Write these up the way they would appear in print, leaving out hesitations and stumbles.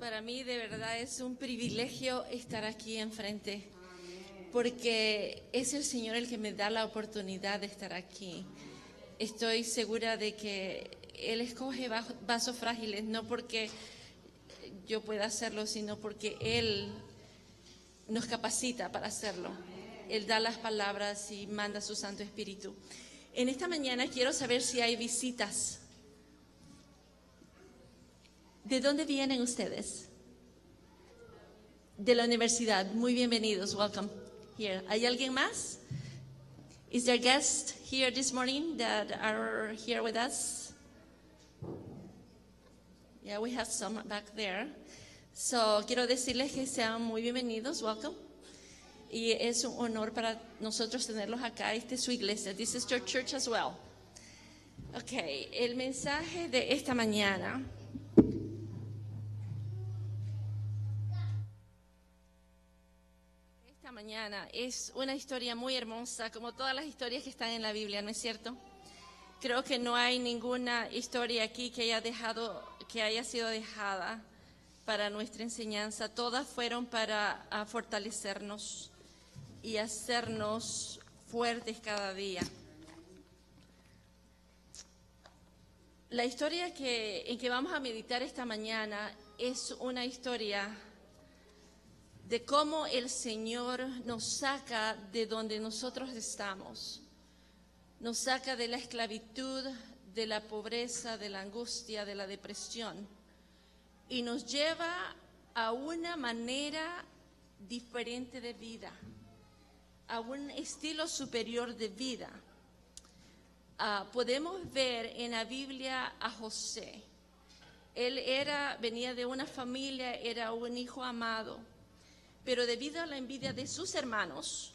Para mí de verdad es un privilegio estar aquí enfrente, porque es el Señor el que me da la oportunidad de estar aquí. Estoy segura de que Él escoge vasos frágiles, no porque yo pueda hacerlo, sino porque Él nos capacita para hacerlo. Él da las palabras y manda su Santo Espíritu. En esta mañana quiero saber si hay visitas. ¿De dónde vienen ustedes? De la universidad. Muy bienvenidos. Welcome here. ¿Hay alguien más? Is there guests here this morning that are here with us? Yeah, we have some back there. So, quiero decirles que sean muy bienvenidos. Welcome. Y es un honor para nosotros tenerlos acá. Esta es su iglesia. This is your church as well. Okay, el mensaje de esta mañana. Esta mañana es una historia muy hermosa, como todas las historias que están en la Biblia, ¿no es cierto? Creo que no hay ninguna historia aquí que haya sido dejada para nuestra enseñanza. Todas fueron para fortalecernos y hacernos fuertes cada día. La historia en que vamos a meditar esta mañana es una historia de cómo el Señor nos saca de donde nosotros estamos. Nos saca de la esclavitud, de la pobreza, de la angustia, de la depresión y nos lleva a una manera diferente de vida, a un estilo superior de vida. Podemos ver en la Biblia a José. Él venía de una familia, era un hijo amado, pero debido a la envidia de sus hermanos,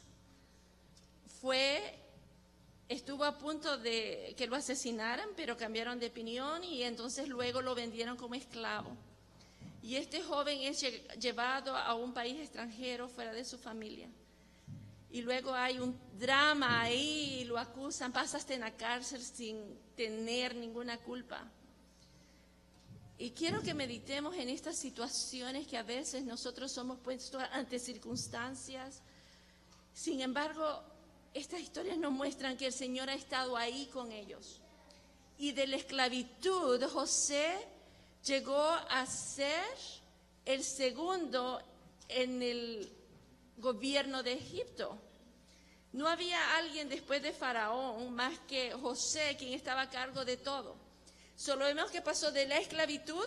estuvo a punto de que lo asesinaran, pero cambiaron de opinión y entonces luego lo vendieron como esclavo. Y este joven es llevado a un país extranjero fuera de su familia. Y luego hay un drama ahí, lo acusan, pasa hasta en la cárcel sin tener ninguna culpa. Y quiero que meditemos en estas situaciones que a veces nosotros somos puestos ante circunstancias. Sin embargo, estas historias nos muestran que el Señor ha estado ahí con ellos. Y de la esclavitud, José llegó a ser el segundo en el gobierno de Egipto. No había alguien después de Faraón más que José quien estaba a cargo de todo. Solo vemos que pasó de la esclavitud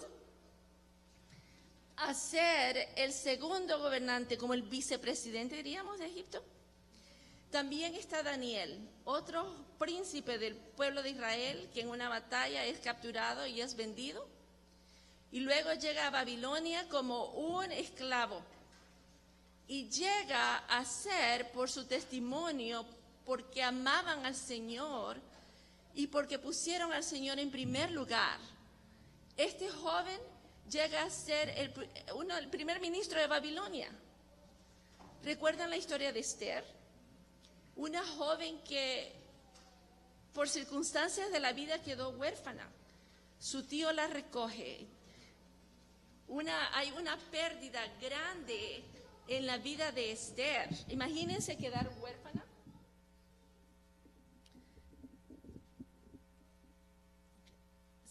a ser el segundo gobernante, como el vicepresidente, diríamos, de Egipto. También está Daniel, otro príncipe del pueblo de Israel, que en una batalla es capturado y es vendido. Y luego llega a Babilonia como un esclavo. Y llega a ser por su testimonio, porque amaban al Señor y porque pusieron al Señor en primer lugar. Este joven llega a ser el primer ministro de Babilonia. ¿Recuerdan la historia de Esther? Una joven que por circunstancias de la vida quedó huérfana. Su tío la recoge. Hay una pérdida grande en la vida de Esther. Imagínense quedar huérfana.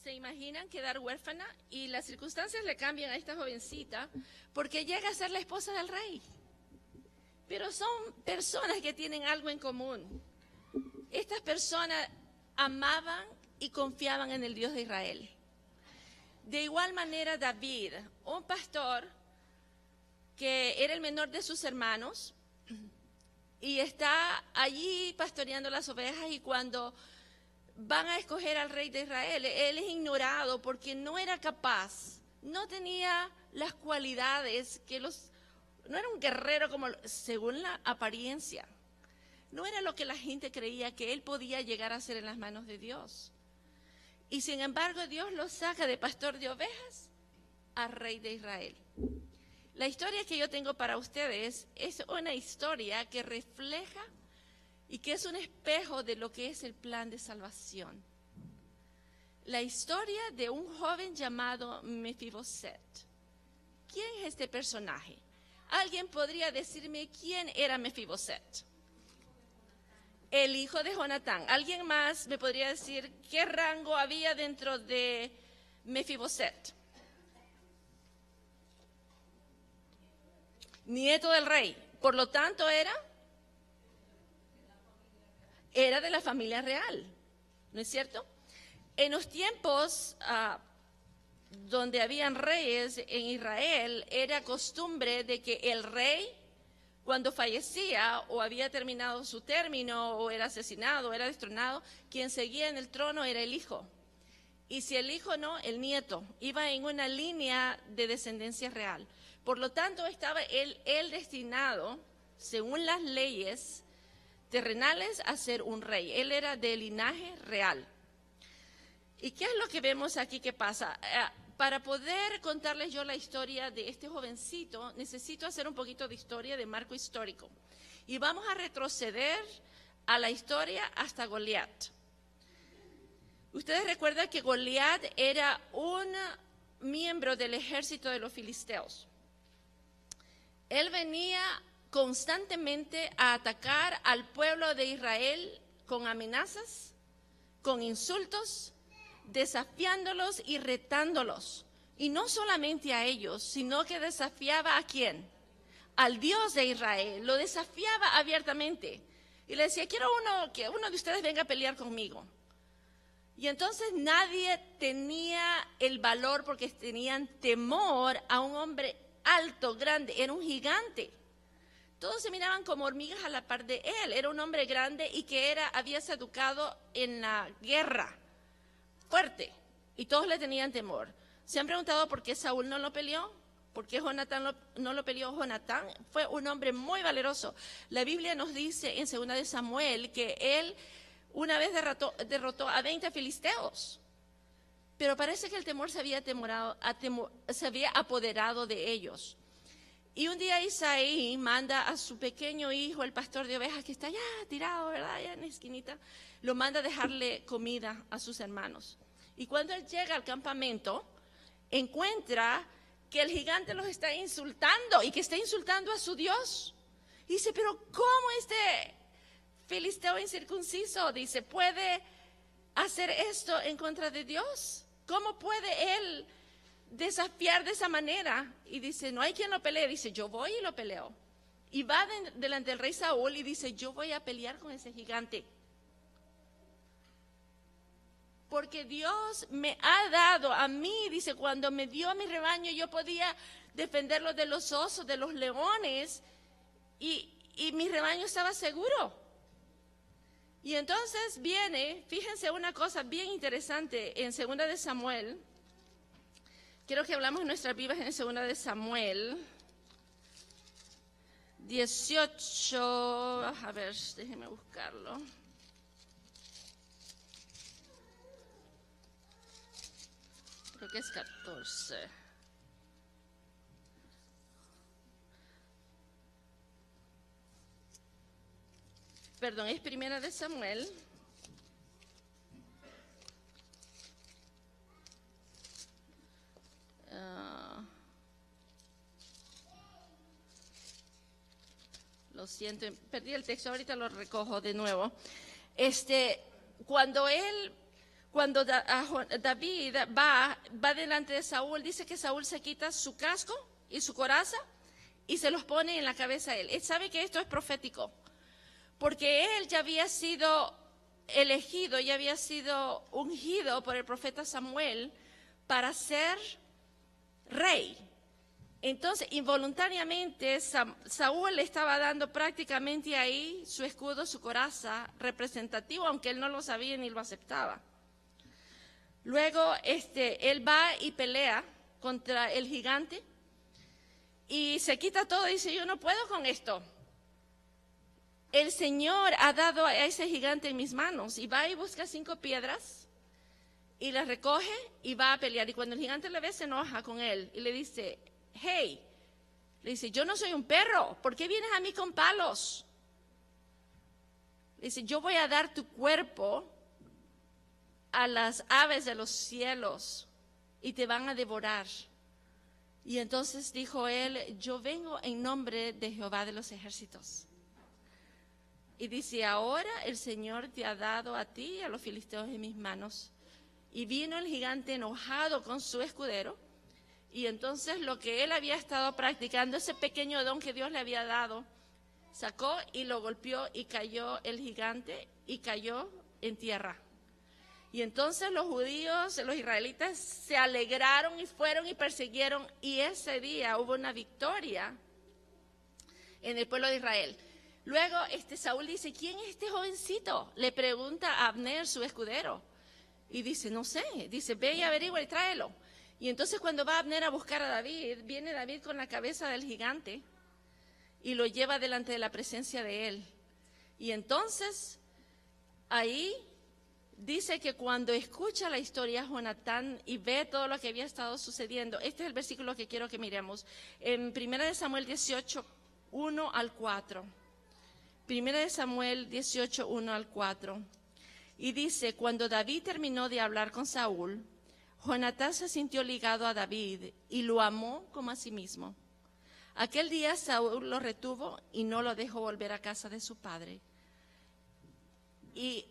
¿Se imaginan quedar huérfana? Y las circunstancias le cambian a esta jovencita porque llega a ser la esposa del rey. Pero son personas que tienen algo en común. Estas personas amaban y confiaban en el Dios de Israel. De igual manera, David, un pastor que era el menor de sus hermanos y está allí pastoreando las ovejas, y cuando van a escoger al rey de Israel, él es ignorado porque no era capaz, no tenía las cualidades no era un guerrero como según la apariencia, no era lo que la gente creía que él podía llegar a ser en las manos de Dios. Y sin embargo Dios lo saca de pastor de ovejas a rey de Israel. La historia que yo tengo para ustedes es una historia que refleja y que es un espejo de lo que es el plan de salvación. La historia de un joven llamado Mefiboset. es este personaje? ¿Alguien podría decirme quién era Mefiboset? El hijo de Jonatán. ¿Alguien más me podría decir qué rango había dentro de Mefiboset? Nieto del rey. Por lo tanto, era de la familia real, ¿no es cierto? En los tiempos donde habían reyes en Israel, era costumbre de que el rey, cuando fallecía o había terminado su término o era asesinado o era destronado, quien seguía en el trono era el hijo. Y si el hijo no, el nieto. Iba en una línea de descendencia real. Por lo tanto, estaba él destinado, según las leyes terrenales, a ser un rey. Él era de linaje real. ¿Y qué es lo que vemos aquí que pasa? Para poder contarles yo la historia de este jovencito, necesito hacer un poquito de historia, de marco histórico. Y vamos a retroceder a la historia hasta Goliat. Ustedes recuerdan que Goliat era un miembro del ejército de los filisteos. Él venía constantemente a atacar al pueblo de Israel con amenazas, con insultos, desafiándolos y retándolos. Y no solamente a ellos, sino que desafiaba ¿a quién? Al Dios de Israel. Lo desafiaba abiertamente. Y le decía, quiero que uno de ustedes venga a pelear conmigo. Y entonces nadie tenía el valor porque tenían temor a un hombre alto, grande, era un gigante. Todos se miraban como hormigas a la par de él. Era un hombre grande y que había sido educado en la guerra, fuerte, y todos le tenían temor. ¿Se han preguntado por qué Saúl no lo peleó? ¿Por qué Jonatán no lo peleó? Jonatán fue un hombre muy valeroso. La Biblia nos dice en 2 de Samuel que él una vez derrotó a 20 filisteos. Pero parece que el temor se había apoderado de ellos. Y un día Isaí manda a su pequeño hijo, el pastor de ovejas, que está allá tirado, ¿verdad? Allá en la esquinita, lo manda a dejarle comida a sus hermanos. Y cuando él llega al campamento, encuentra que el gigante los está insultando y que está insultando a su Dios. Y dice, pero ¿cómo este filisteo incircunciso, dice, puede hacer esto en contra de Dios? ¿Cómo puede él desafiar de esa manera? Y dice, no hay quien lo pelee. Dice, yo voy y lo peleo. Y va delante del rey Saúl y dice, yo voy a pelear con ese gigante. Porque Dios me ha dado a mí, dice, cuando me dio a mi rebaño, yo podía defenderlo de los osos, de los leones, y mi rebaño estaba seguro. Y entonces viene, fíjense una cosa bien interesante en 2 de Samuel. Quiero que hablamos nuestras vidas en 2 de Samuel 18, a ver, déjenme buscarlo. Creo que es 14. Perdón, es 1 de Samuel. Lo siento, perdí el texto, ahorita lo recojo de nuevo. Cuando David va delante de Saúl, dice que Saúl se quita su casco y su coraza y se los pone en la cabeza a él. Él sabe que esto es profético, porque él ya había sido elegido, ya había sido ungido por el profeta Samuel para ser rey. Entonces, involuntariamente, Saúl le estaba dando prácticamente ahí su escudo, su coraza representativo, aunque él no lo sabía ni lo aceptaba. Luego, él va y pelea contra el gigante y se quita todo y dice, yo no puedo con esto. El Señor ha dado a ese gigante en mis manos. Y va y busca 5 piedras y las recoge y va a pelear. Y cuando el gigante le ve, se enoja con él y le dice, hey, le dice, yo no soy un perro, ¿por qué vienes a mí con palos? Le dice, yo voy a dar tu cuerpo a las aves de los cielos y te van a devorar. Y entonces dijo él, yo vengo en nombre de Jehová de los ejércitos. Y dice, ahora el Señor te ha dado a ti y a los filisteos en mis manos. Y vino el gigante enojado con su escudero. Y entonces lo que él había estado practicando, ese pequeño don que Dios le había dado, sacó y lo golpeó y cayó el gigante y cayó en tierra. Y entonces los judíos, los israelitas se alegraron y fueron y persiguieron, y ese día hubo una victoria en el pueblo de Israel. Luego Saúl dice, ¿quién es este jovencito? Le pregunta a Abner, su escudero, y dice, no sé, dice, ve y averigua y tráelo. Y entonces cuando va Abner a buscar a David, viene David con la cabeza del gigante y lo lleva delante de la presencia de él. Y entonces ahí dice que cuando escucha la historia Jonatán y ve todo lo que había estado sucediendo, este es el versículo que quiero que miremos, en 1 Samuel 18, 1 al 4. 1 Samuel 18, 1 al 4. Y dice, cuando David terminó de hablar con Saúl, Jonatán se sintió ligado a David y lo amó como a sí mismo. Aquel día Saúl lo retuvo y no lo dejó volver a casa de su padre. Y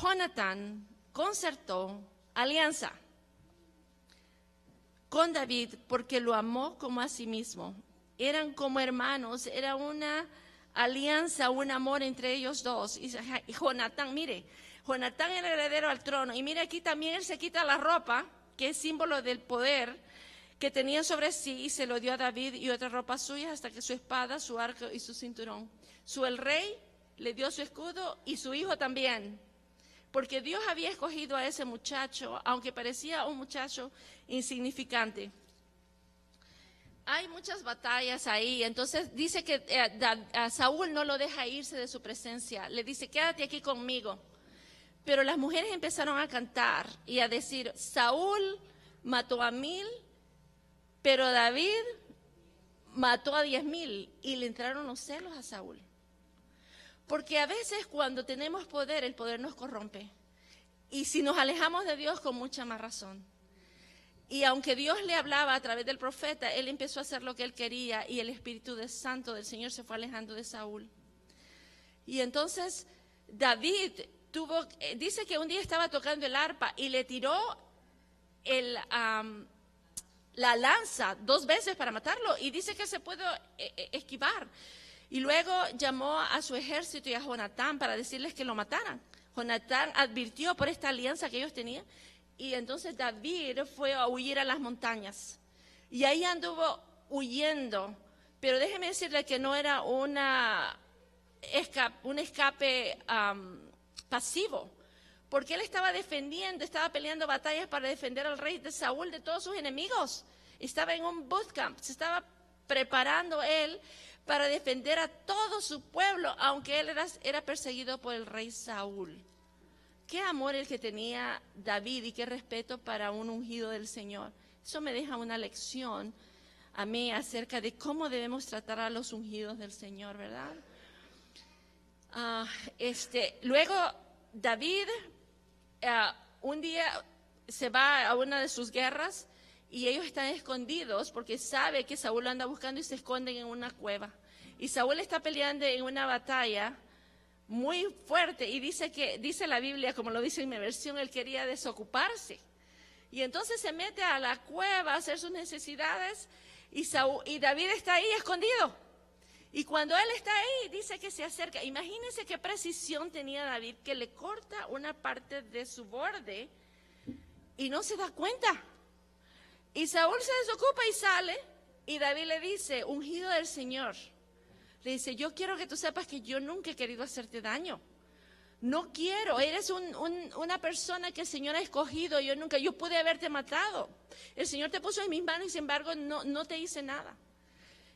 Jonatán concertó alianza con David porque lo amó como a sí mismo. Eran como hermanos, era una alianza, un amor entre ellos dos. Y Jonatán, mire, Jonatán era heredero al trono. Y mire, aquí también él se quita la ropa, que es símbolo del poder que tenía sobre sí, y se lo dio a David y otra ropa suya hasta que su espada, su arco y su cinturón. El rey le dio su escudo y su hijo también, porque Dios había escogido a ese muchacho, aunque parecía un muchacho insignificante. Hay muchas batallas ahí, entonces dice que a Saúl no lo deja irse de su presencia, le dice, quédate aquí conmigo. Pero las mujeres empezaron a cantar y a decir, Saúl mató a 1000, pero David mató a 10,000, y le entraron los celos a Saúl. Porque a veces cuando tenemos poder, el poder nos corrompe. Y si nos alejamos de Dios, con mucha más razón. Y aunque Dios le hablaba a través del profeta, él empezó a hacer lo que él quería, y el Espíritu Santo del Señor se fue alejando de Saúl. Y entonces David dice que un día estaba tocando el arpa y le tiró la lanza 2 veces para matarlo, y dice que se pudo esquivar. Y luego llamó a su ejército y a Jonatán para decirles que lo mataran. Jonatán advirtió por esta alianza que ellos tenían, y entonces David fue a huir a las montañas. Y ahí anduvo huyendo, pero déjeme decirle que no era un escape pasivo, porque él estaba defendiendo, estaba peleando batallas para defender al rey de Saúl de todos sus enemigos. Estaba en un bootcamp, se estaba preparando él para defender a todo su pueblo, aunque él era perseguido por el rey Saúl. Qué amor el que tenía David y qué respeto para un ungido del Señor. Eso me deja una lección a mí acerca de cómo debemos tratar a los ungidos del Señor, ¿verdad? Luego David un día se va a una de sus guerras y ellos están escondidos porque sabe que Saúl lo anda buscando y se esconden en una cueva. Y Saúl está peleando en una batalla muy fuerte y dice la Biblia, como lo dice en mi versión, él quería desocuparse. Y entonces se mete a la cueva a hacer sus necesidades y David está ahí escondido. Y cuando él está ahí, dice que se acerca. Imagínense qué precisión tenía David, que le corta una parte de su borde y no se da cuenta. Y Saúl se desocupa y sale, y David le dice, ungido del Señor, le dice, yo quiero que tú sepas que yo nunca he querido hacerte daño. No quiero, eres una persona que el Señor ha escogido, yo pude haberte matado. El Señor te puso en mis manos y sin embargo no te hice nada.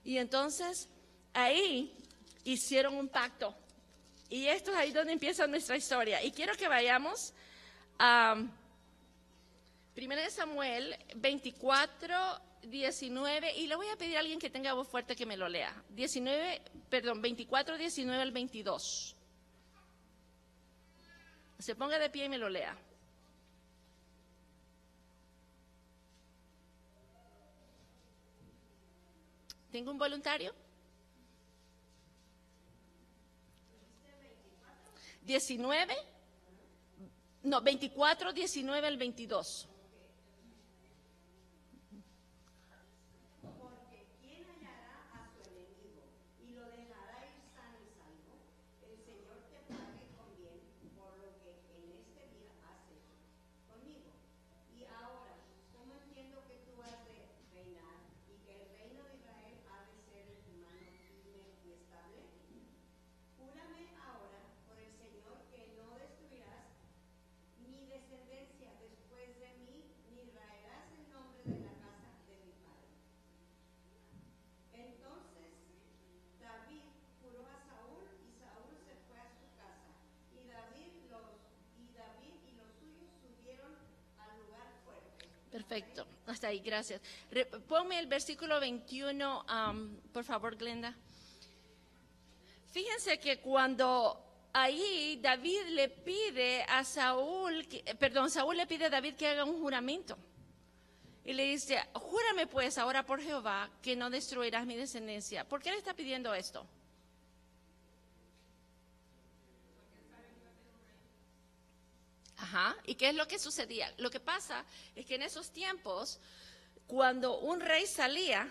Y entonces ahí hicieron un pacto. Y esto es ahí donde empieza nuestra historia. Y quiero que vayamos a 1 Samuel 24, 19, y le voy a pedir a alguien que tenga voz fuerte que me lo lea. 24, 19 al 22. Se ponga de pie y me lo lea. ¿Tengo un voluntario? 19, no, 24, 19 al 22. Perfecto, hasta ahí, gracias. Ponme el versículo 21, por favor, Glenda. Fíjense que cuando ahí David le pide a Saúl, Saúl le pide a David que haga un juramento. Y le dice, júrame pues ahora por Jehová que no destruirás mi descendencia. ¿Por qué le está pidiendo esto? Ajá, ¿y qué es lo que sucedía? Lo que pasa es que en esos tiempos, cuando un rey salía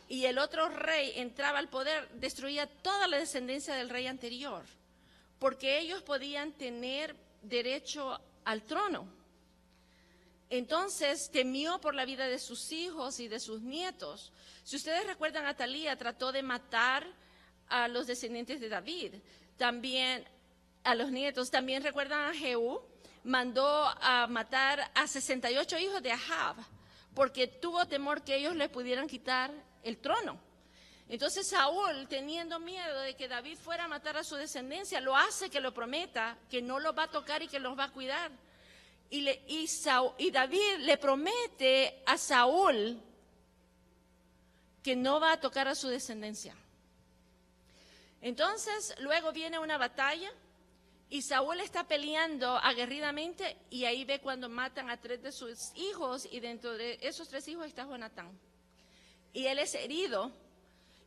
y el otro rey entraba al poder, destruía toda la descendencia del rey anterior, porque ellos podían tener derecho al trono. Entonces temió por la vida de sus hijos y de sus nietos. Si ustedes recuerdan, Atalía trató de matar a los descendientes de David, también a los nietos. También recuerdan a Jehú, mandó a matar a 68 hijos de Ahab, porque tuvo temor que ellos le pudieran quitar el trono. Entonces Saúl, teniendo miedo de que David fuera a matar a su descendencia, lo hace que lo prometa, que no los va a tocar y que los va a cuidar. Y David le promete a Saúl que no va a tocar a su descendencia. Entonces luego viene una batalla y Saúl está peleando aguerridamente, y ahí ve cuando matan a 3 de sus hijos, y dentro de esos 3 hijos está Jonatán. Y él es herido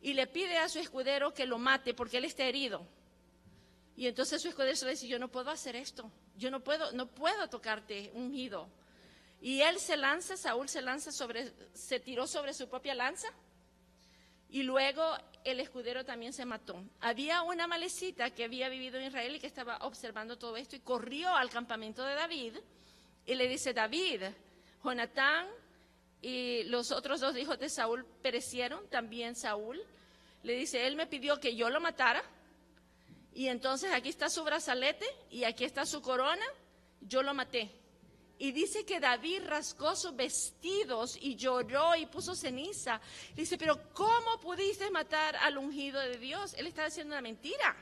y le pide a su escudero que lo mate porque él está herido. Y entonces su escudero le dice, yo no puedo hacer esto, yo no puedo tocarte, ungido. Y él Saúl se tiró sobre su propia lanza, y luego el escudero también se mató. Había una amalecita que había vivido en Israel y que estaba observando todo esto, y corrió al campamento de David y le dice, David, Jonatán y los otros 2 hijos de Saúl perecieron. También Saúl le dice, él me pidió que yo lo matara, y entonces aquí está su brazalete y aquí está su corona, yo lo maté. Y dice que David rasgó sus vestidos y lloró y puso ceniza. Dice, pero ¿cómo pudiste matar al ungido de Dios? Él estaba diciendo una mentira,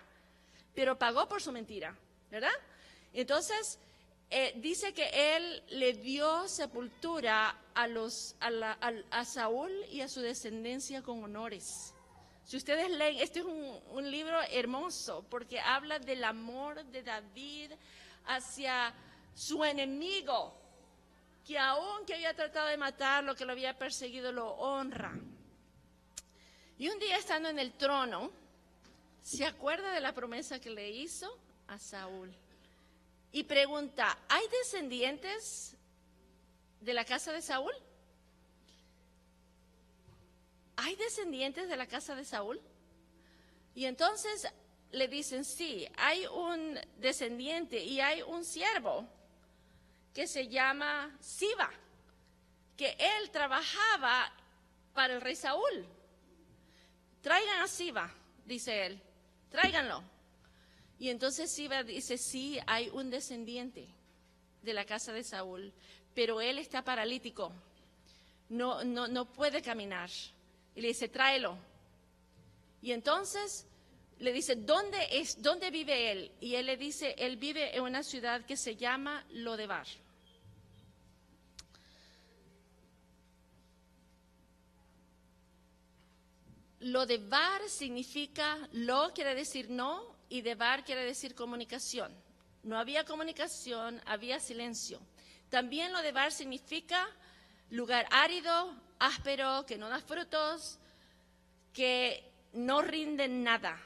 pero pagó por su mentira, ¿verdad? Entonces, dice que él le dio sepultura a Saúl y a su descendencia con honores. Si ustedes leen, este es un libro hermoso, porque habla del amor de David hacia su enemigo, que aunque había tratado de matarlo, que lo había perseguido, lo honra. Y un día, estando en el trono, se acuerda de la promesa que le hizo a Saúl y pregunta, ¿hay descendientes de la casa de Saúl? ¿Hay descendientes de la casa de Saúl? Y entonces le dicen, sí, hay un descendiente y hay un siervo que se llama Siba, que él trabajaba para el rey Saúl. Traigan a Siba, dice él, tráiganlo. Y entonces Siba dice, sí, hay un descendiente de la casa de Saúl, pero él está paralítico, no puede caminar. Y le dice, tráelo. Y entonces le dice, ¿dónde vive él? Y él le dice, él vive en una ciudad que se llama Lodebar. Lodebar significa, lo quiere decir no, y debar quiere decir comunicación. No había comunicación, había silencio. También Lodebar significa lugar árido, áspero, que no da frutos, que no rinden nada.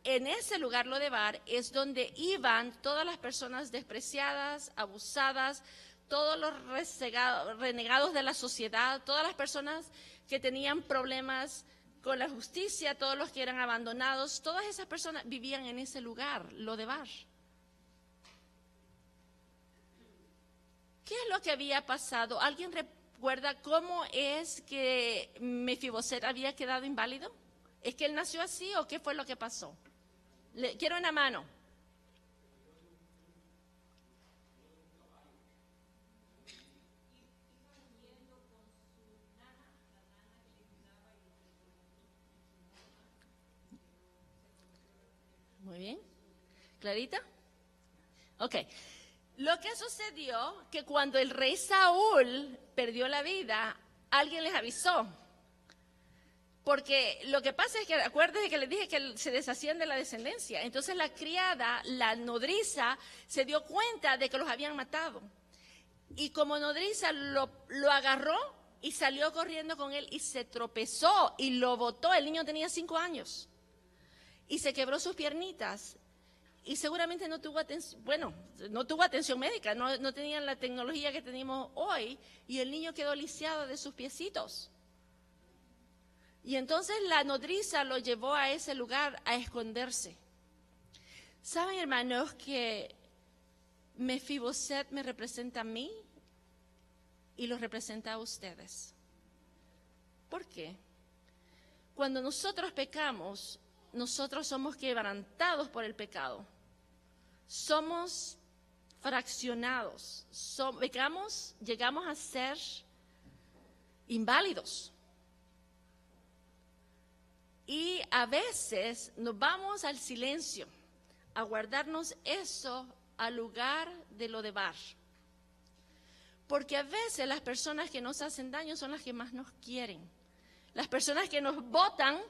En ese lugar, Lodebar, es donde iban todas las personas despreciadas, abusadas, todos los renegados de la sociedad, todas las personas que tenían problemas con la justicia, todos los que eran abandonados, todas esas personas vivían en ese lugar, Lodebar. ¿Qué es lo que había pasado? ¿Alguien recuerda cómo es que Mefiboset había quedado inválido? ¿Es que él nació así o qué fue lo que pasó? Quiero una mano. Muy bien. ¿Clarita? Ok. Lo que sucedió que cuando el rey Saúl perdió la vida, alguien les avisó. Porque lo que pasa es que, acuérdense que les dije que se deshacían de la descendencia. Entonces la criada, la nodriza, se dio cuenta de que los habían matado. Y como nodriza lo agarró y salió corriendo con él y se tropezó y lo botó. El niño tenía 5 años. Y se quebró sus piernitas. Y seguramente no tuvo atención médica, no tenían la tecnología que tenemos hoy. Y el niño quedó lisiado de sus piecitos. Y entonces la nodriza lo llevó a ese lugar a esconderse. ¿Saben, hermanos, que Mefiboset me representa a mí y los representa a ustedes? ¿Por qué? Cuando nosotros pecamos, nosotros somos quebrantados por el pecado. Somos fraccionados. Llegamos a ser inválidos. Y a veces nos vamos al silencio, a guardarnos eso al lugar de Lodebar. Porque a veces las personas que nos hacen daño son las que más nos quieren. Las personas que nos botan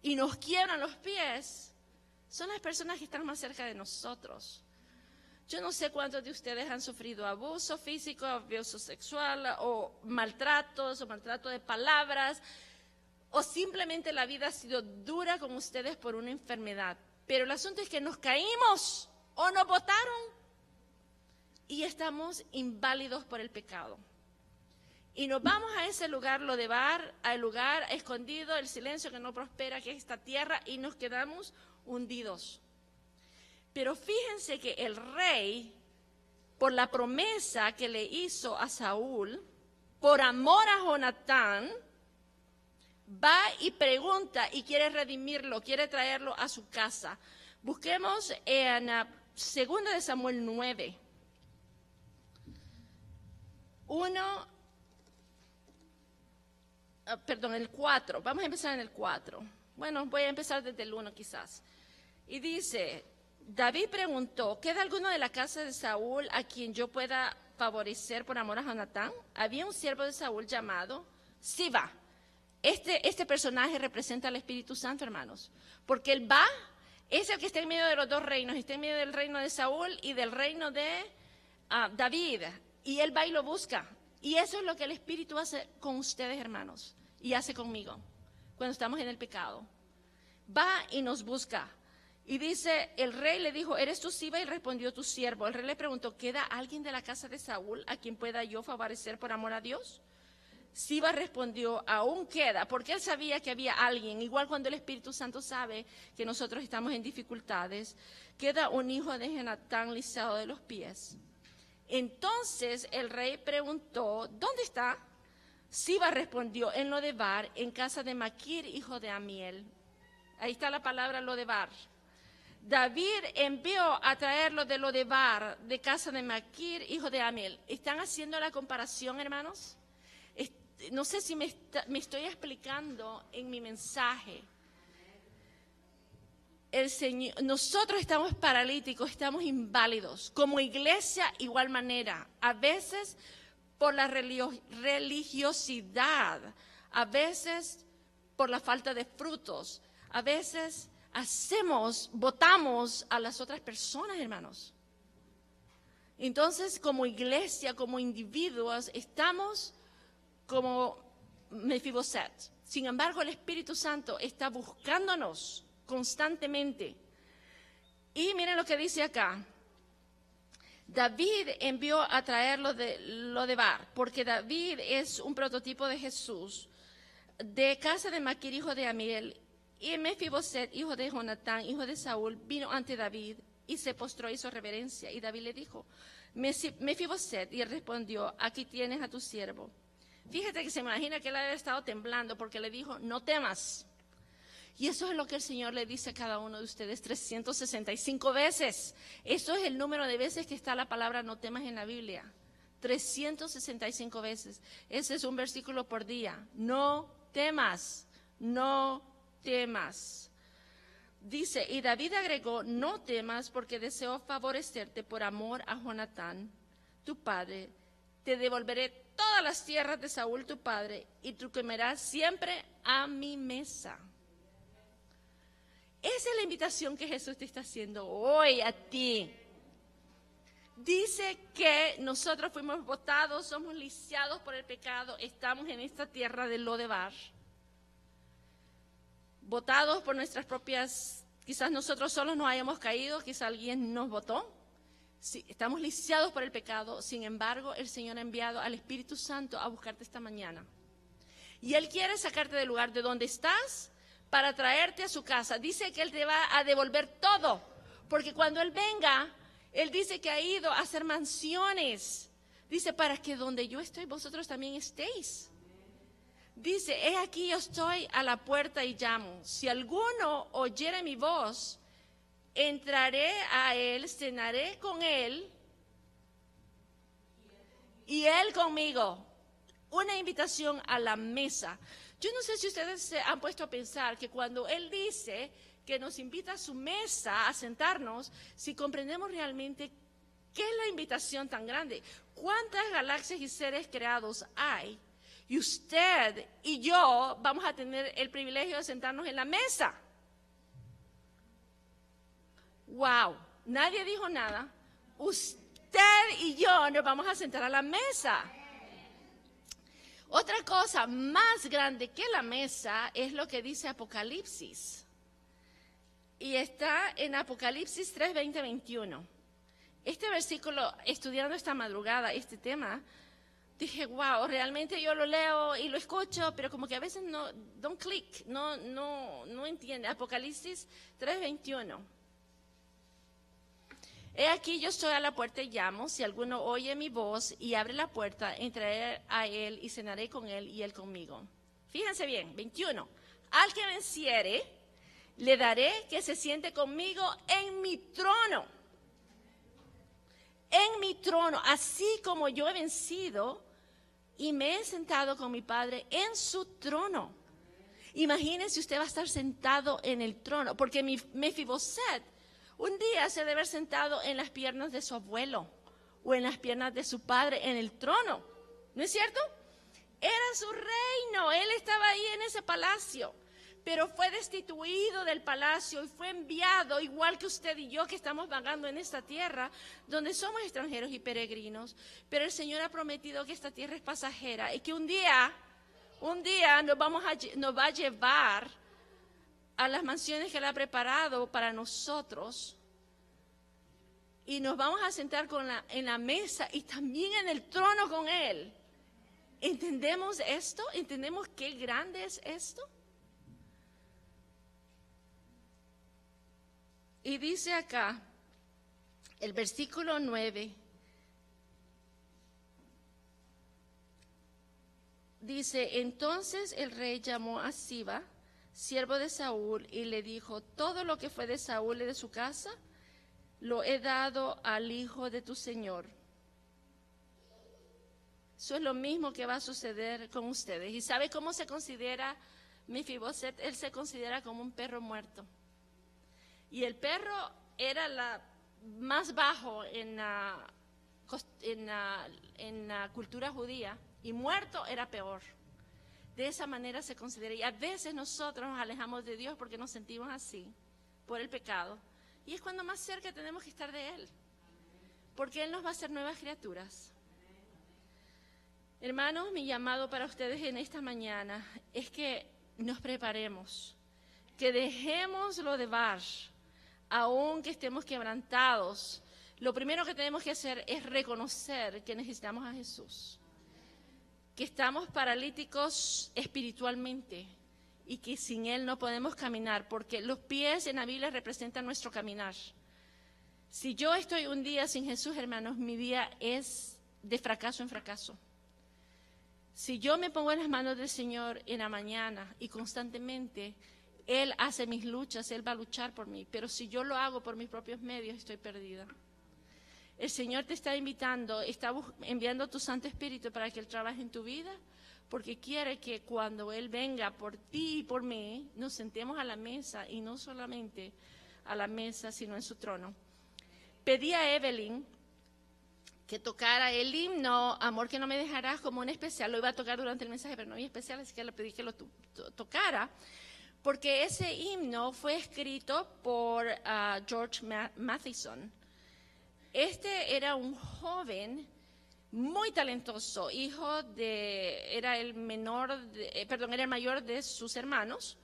y nos quiebran los pies son las personas que están más cerca de nosotros. Yo no sé cuántos de ustedes han sufrido abuso físico, abuso sexual o maltrato de palabras, o simplemente la vida ha sido dura con ustedes por una enfermedad. Pero el asunto es que nos caímos o nos botaron y estamos inválidos por el pecado. Y nos vamos a ese lugar, Lodebar, al lugar escondido, el silencio que no prospera, que es esta tierra, y nos quedamos hundidos. Pero fíjense que el rey, por la promesa que le hizo a Saúl, por amor a Jonatán, va y pregunta y quiere redimirlo, quiere traerlo a su casa. Busquemos en 2 de Samuel 9. El 4. Vamos a empezar en el 4. Bueno, voy a empezar desde el 1 quizás. Y dice, David preguntó, ¿queda alguno de la casa de Saúl a quien yo pueda favorecer por amor a Jonatán? Había un siervo de Saúl llamado Siba. Este personaje representa al Espíritu Santo, hermanos, porque él va, es el que está en medio de los dos reinos, está en medio del reino de Saúl y del reino de David, y él va y lo busca, y eso es lo que el Espíritu hace con ustedes, hermanos, y hace conmigo, cuando estamos en el pecado, va y nos busca, y dice, el rey le dijo, ¿eres tú Siba? Y respondió, tu siervo. El rey le preguntó, ¿queda alguien de la casa de Saúl a quien pueda yo favorecer por amor a Dios? Siba respondió, aún queda, porque él sabía que había alguien, igual cuando el Espíritu Santo sabe que nosotros estamos en dificultades, queda un hijo de Jonatán lisado de los pies. Entonces el rey preguntó, ¿dónde está? Siba respondió, en Lodebar, en casa de Maquir, hijo de Amiel. Ahí está la palabra Lodebar. David envió a traerlo de Lodebar, de casa de Maquir, hijo de Amiel. ¿Están haciendo la comparación, hermanos? No sé si me estoy explicando en mi mensaje. Nosotros estamos paralíticos, estamos inválidos. Como iglesia, igual manera. A veces por la religiosidad, a veces por la falta de frutos, a veces votamos a las otras personas, hermanos. Entonces, como iglesia, como individuos, estamos como Mefiboset. Sin embargo, el Espíritu Santo está buscándonos constantemente. Y miren lo que dice acá. David envió a traerlo de Lodebar, porque David es un prototipo de Jesús, de casa de Maquir, hijo de Amiel, y Mefiboset, hijo de Jonatán, hijo de Saúl, vino ante David y se postró, hizo reverencia. Y David le dijo, Mefiboset, y él respondió, aquí tienes a tu siervo. Fíjate que se imagina que él había estado temblando porque le dijo, no temas. Y eso es lo que el Señor le dice a cada uno de ustedes 365 veces. Eso es el número de veces que está la palabra no temas en la Biblia. 365 veces. Ese es un versículo por día. No temas, no temas. Dice, y David agregó, no temas porque deseo favorecerte por amor a Jonatán, tu padre. Te devolveré todas las tierras de Saúl, tu padre, y tú comerás siempre a mi mesa. Esa es la invitación que Jesús te está haciendo hoy a ti. Dice que nosotros fuimos botados, somos lisiados por el pecado, estamos en esta tierra de Lodebar. Botados por nuestras propias, quizás nosotros solos no hayamos caído, quizás alguien nos botó. Sí, estamos lisiados por el pecado, sin embargo, el Señor ha enviado al Espíritu Santo a buscarte esta mañana. Y Él quiere sacarte del lugar de donde estás para traerte a su casa. Dice que Él te va a devolver todo, porque cuando Él venga, Él dice que ha ido a hacer mansiones. Dice, para que donde yo estoy, vosotros también estéis. Dice, he aquí yo estoy a la puerta y llamo. Si alguno oyere mi voz, entraré a Él, cenaré con Él y Él conmigo. Una invitación a la mesa. Yo no sé si ustedes se han puesto a pensar que cuando Él dice que nos invita a su mesa a sentarnos, si comprendemos realmente qué es la invitación tan grande. ¿Cuántas galaxias y seres creados hay? Y usted y yo vamos a tener el privilegio de sentarnos en la mesa. Wow, nadie dijo nada. Usted y yo nos vamos a sentar a la mesa. Otra cosa más grande que la mesa es lo que dice Apocalipsis. Y está en Apocalipsis 3, 20, 21. Este versículo, estudiando esta madrugada, este tema, dije, wow, realmente yo lo leo y lo escucho, pero como que a veces no, don't click, no entiende. Apocalipsis 3, 21. He aquí yo estoy a la puerta y llamo, si alguno oye mi voz y abre la puerta, entraré a él y cenaré con él y él conmigo. Fíjense bien, 21. Al que venciere, le daré que se siente conmigo en mi trono. En mi trono, así como yo he vencido y me he sentado con mi Padre en su trono. Imagínense, usted va a estar sentado en el trono, porque Mefiboset un día se debe haber sentado en las piernas de su abuelo o en las piernas de su padre en el trono. ¿No es cierto? Era su reino, él estaba ahí en ese palacio, pero fue destituido del palacio y fue enviado, igual que usted y yo que estamos vagando en esta tierra, donde somos extranjeros y peregrinos. Pero el Señor ha prometido que esta tierra es pasajera y que un día nos va a llevar a las mansiones que Él ha preparado para nosotros y nos vamos a sentar en la mesa y también en el trono con Él. ¿Entendemos esto? ¿Entendemos qué grande es esto? Y dice acá, el versículo 9, dice, entonces el rey llamó a Siba, siervo de Saúl, y le dijo, todo lo que fue de Saúl y de su casa, lo he dado al hijo de tu señor. Eso es lo mismo que va a suceder con ustedes. ¿Y sabe cómo se considera Mefiboset? Él se considera como un perro muerto. Y el perro era la más bajo en la cultura judía, y muerto era peor. De esa manera se considera. Y a veces nosotros nos alejamos de Dios porque nos sentimos así, por el pecado. Y es cuando más cerca tenemos que estar de Él. Porque Él nos va a hacer nuevas criaturas. Hermanos, mi llamado para ustedes en esta mañana es que nos preparemos, que dejemos lo de Bar, aunque estemos quebrantados. Lo primero que tenemos que hacer es reconocer que necesitamos a Jesús, que estamos paralíticos espiritualmente y que sin Él no podemos caminar, porque los pies en la Biblia representan nuestro caminar. Si yo estoy un día sin Jesús, hermanos, mi día es de fracaso en fracaso. Si yo me pongo en las manos del Señor en la mañana y constantemente Él hace mis luchas, Él va a luchar por mí. Pero si yo lo hago por mis propios medios, estoy perdida. El Señor te está invitando, está enviando tu Santo Espíritu para que Él trabaje en tu vida, porque quiere que cuando Él venga por ti y por mí, nos sentemos a la mesa, y no solamente a la mesa, sino en su trono. Pedí a Evelyn que tocara el himno Amor que no me dejarás como un especial. Lo iba a tocar durante el mensaje, pero no había especial, así que le pedí que lo tocara, porque ese himno fue escrito por George Matheson. Este era un joven muy talentoso, era el mayor de sus hermanos,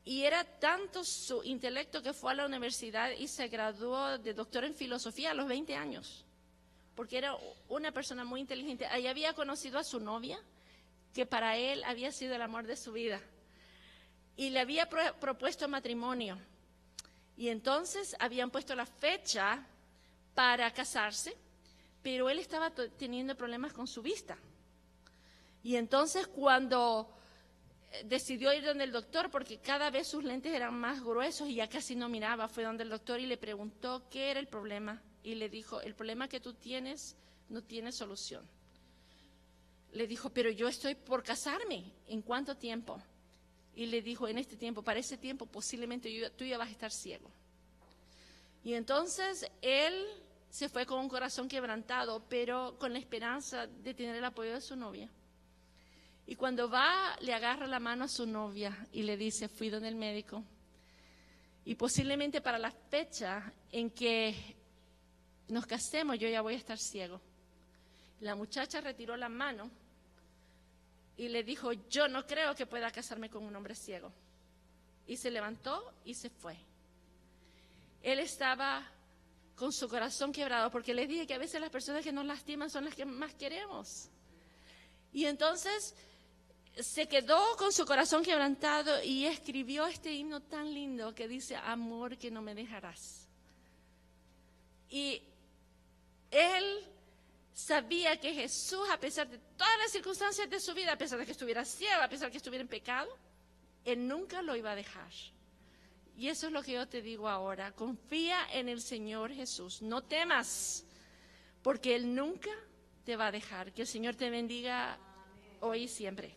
y era tanto su intelecto que fue a la universidad y se graduó de doctor en filosofía a los 20 años. Porque era una persona muy inteligente. Ahí había conocido a su novia, que para él había sido el amor de su vida. Y le había propuesto matrimonio. Y entonces habían puesto la fecha para casarse, pero él estaba teniendo problemas con su vista. Y entonces cuando decidió ir donde el doctor, porque cada vez sus lentes eran más gruesos y ya casi no miraba, fue donde el doctor y le preguntó qué era el problema. Y le dijo, el problema que tú tienes no tiene solución. Le dijo, pero yo estoy por casarme, ¿en cuánto tiempo? Y le dijo, en este tiempo, para ese tiempo posiblemente tú ya vas a estar ciego. Y entonces él se fue con un corazón quebrantado, pero con la esperanza de tener el apoyo de su novia. Y cuando va, le agarra la mano a su novia y le dice, fui donde el médico. Y posiblemente para la fecha en que nos casemos, yo ya voy a estar ciego. La muchacha retiró la mano y le dijo, yo no creo que pueda casarme con un hombre ciego. Y se levantó y se fue. Él estaba con su corazón quebrado, porque les dije que a veces las personas que nos lastiman son las que más queremos. Y entonces se quedó con su corazón quebrantado y escribió este himno tan lindo que dice, amor que no me dejarás. Y él sabía que Jesús, a pesar de todas las circunstancias de su vida, a pesar de que estuviera ciego, a pesar de que estuviera en pecado, Él nunca lo iba a dejar. Y eso es lo que yo te digo ahora. Confía en el Señor Jesús. No temas, porque Él nunca te va a dejar. Que el Señor te bendiga hoy y siempre.